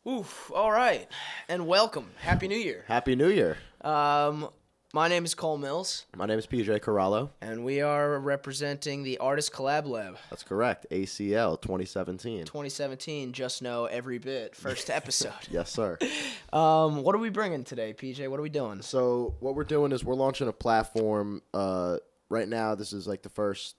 Oof, all right. And welcome. Happy New Year. Happy New Year. My name is Cole Mills, My name is PJ Corralo. and we are representing the Artist Collab Lab. That's correct. ACL 2017. 2017, just know every bit, first episode. Yes, sir. What are we bringing today, PJ? What are we doing? So what we're doing is we're launching a platform. Right now, this is like the first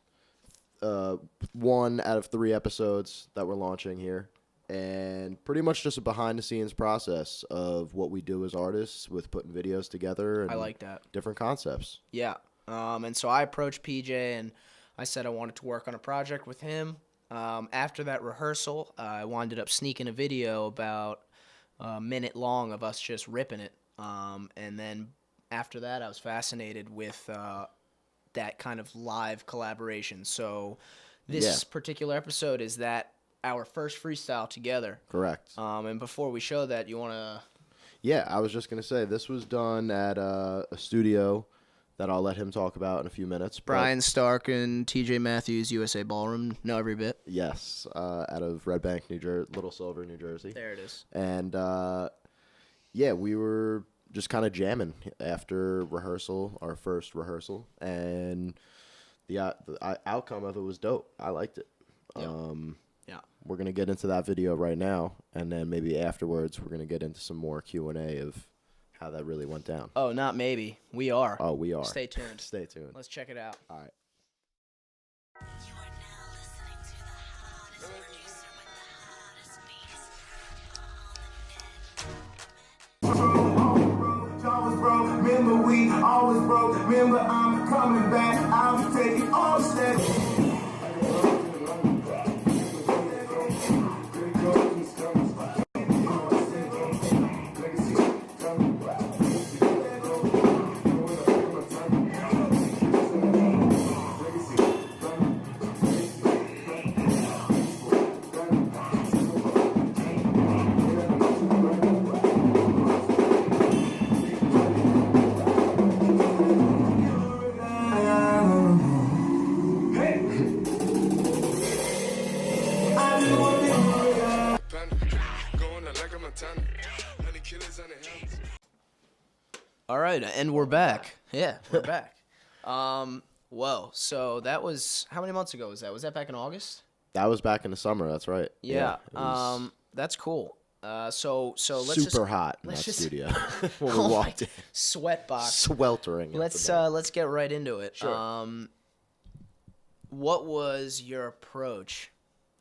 one out of 3 episodes that we're launching here. And pretty much just a behind-the-scenes process of what we do as artists with putting videos together. And I like that. different concepts. Yeah. And so I approached PJ, and I said I wanted to work on a project with him. After that rehearsal, I wound up sneaking a video about a minute long of us just ripping it. And then after that, I was fascinated with that kind of live collaboration. So this particular episode is that our first freestyle together. Correct. And before we show that, you want to... Yeah, I was just going to say, this was done at a studio that I'll let him talk about in a few minutes. Brian Stark and TJ Matthews, USA Ballroom, know every bit. Yes, out of Red Bank, New Jersey, Little Silver, New Jersey. There it is. And, yeah, we were just kind of jamming after rehearsal, our first rehearsal, and the outcome of it was dope. I liked it. Yep. Yeah. We're going to get into that video right now, and then maybe afterwards we're going to get into some more Q&A of how that really went down. Oh, not maybe. We are. Oh, we are. Stay tuned. Stay tuned. Let's check it out. All right. You are now listening to the hottest producer with the hottest beats on the net. Always broke, remember we always broke. Remember I'm coming back, I'm taking all steps. All right, and we're back. Yeah, we're back. Whoa. So that was, how many months ago was that? Was that back in August? That was back in the summer. That's right. Yeah. It was That's cool. So let's super hot in let's that just- studio when we Oh my- walked in, sweat box. sweltering. at Let's the back. let's get right into it. Sure. What was your approach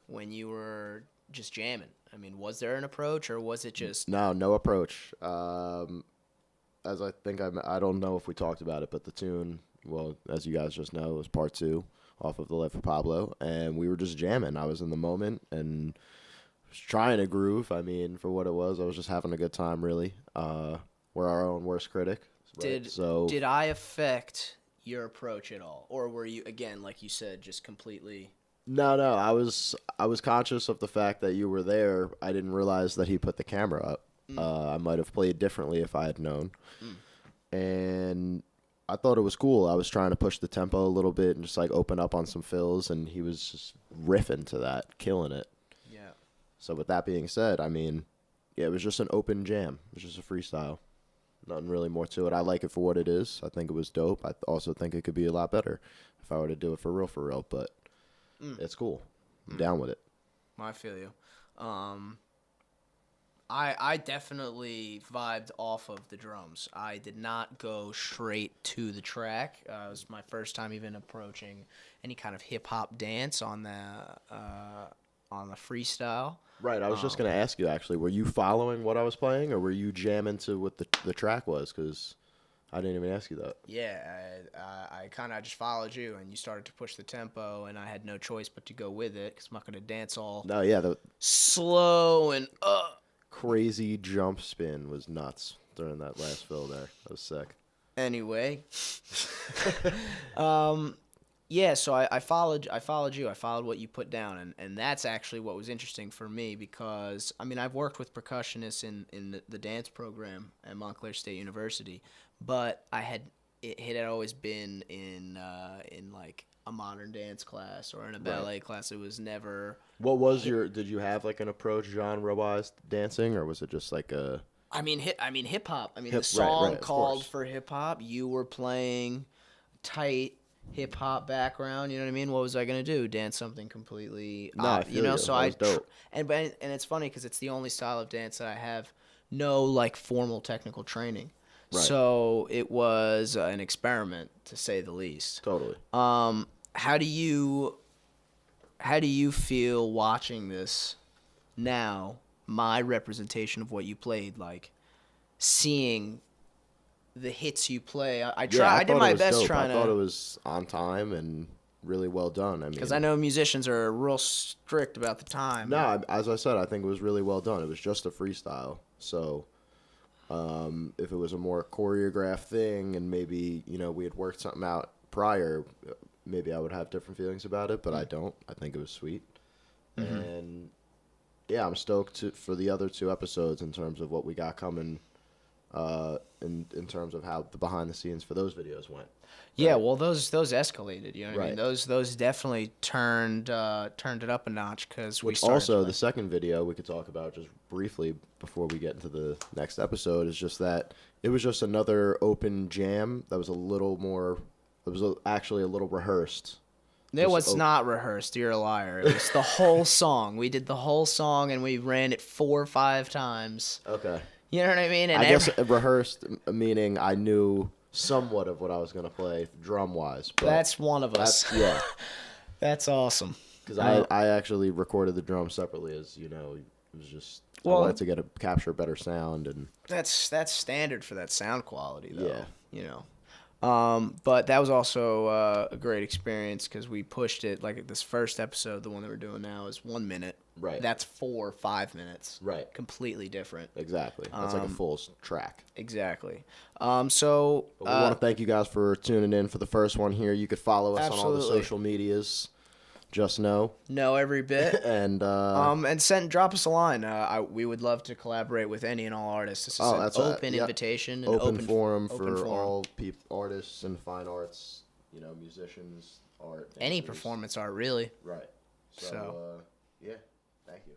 when you were just jamming? I mean, was there an approach, or was it just... No approach. As I think I don't know if we talked about it, but the tune, well, as you guys just know, was part 2 off of The Life of Pablo, and we were just jamming. I was in the moment and was trying to groove. I mean, for what it was, I was just having a good time, really. We're our own worst critic. Right? Did I affect your approach at all, or were you, again, like you said, just completely... No, I was conscious of the fact that you were there. I didn't realize that he put the camera up. I might have played differently if I had known. And I thought it was cool. I was trying to push the tempo a little bit and just like open up on some fills, and he was just riffing to that, killing it. Yeah. So with that being said, I mean, yeah, it was just an open jam. It was just a freestyle. Nothing really more to it. I like it for what it is. I think it was dope. I also think it could be a lot better if I were to do it for real, but it's cool. I'm down with it. I feel you. I definitely vibed off of the drums. I did not go straight to the track. It was my first time even approaching any kind of hip hop dance on the freestyle. Right, I was just going to ask you, actually, were you following what I was playing, or were you jamming to what the track was? Because I didn't even ask you that. Yeah, I kind of just followed you, and you started to push the tempo, and I had no choice but to go with it, because I'm not going to dance all No, yeah, the slow and crazy jump spin was nuts during that last fill there. That was sick. Anyway, yeah, so I followed you. I followed what you put down, and that's actually what was interesting for me, because I mean, I've worked with percussionists in the dance program at Montclair State University, but it had always been in like a modern dance class or in a ballet class. It was never. What was did you have like an approach genre-wise dancing, or was it just like a? I mean, hip hop. I mean, Hip- the song of called course. for hip hop. You were playing tight hip hop background. You know what I mean? What was I gonna do? Dance something completely? No, I feel you know. you. So That I was dope. and it's funny because it's the only style of dance that I have no like formal technical training. Right. So it was an experiment to say the least. Totally. How do you feel watching this now? My representation of what you played, like seeing the hits you play. I did thought my it was best dope. trying I thought it to, was on time and really well done. I mean, because I know musicians are real strict about the time. no, as I said, I think it was really well done. It was just a freestyle. So, if it was a more choreographed thing and maybe, we had worked something out prior, maybe I would have different feelings about it, but I don't. I think it was sweet. And yeah, I'm stoked for the other 2 episodes in terms of what we got coming, in terms of how the behind the scenes for those videos went. Yeah, well, those escalated. You know what I mean? Right. Those definitely turned it up a notch because we Which started. also, the second video we could talk about just briefly before we get into the next episode is just that it was just another open jam that was a little more. It was actually a little rehearsed. It was not rehearsed. You're a liar. It was the whole song. We did the whole song and we ran it 4 or 5 times. Okay. You know what I mean? And I guess rehearsed meaning I knew somewhat of what I was going to play drum wise. that's one of us. Yeah. That's awesome. Because I actually recorded the drums separately, as you know. It was just I Well, wanted to capture a better sound and That's standard for that sound quality, though. Yeah. You know. But that was also a great experience because we pushed it. Like this first episode, the one that we're doing now, is 1 minute. Right. That's 4 or 5 minutes. Right. Completely different. exactly. That's like a full track. Exactly. But we want to thank you guys for tuning in for the first one here. You could follow us on all the Absolutely. social medias. Just know. know every bit. And And drop us a line. We would love to collaborate with any and all artists. This is an that's open yep. invitation, an open forum open for forum. all artists and fine arts, musicians, art. Any dancers. performance art, really. Right. So, So. yeah, thank you.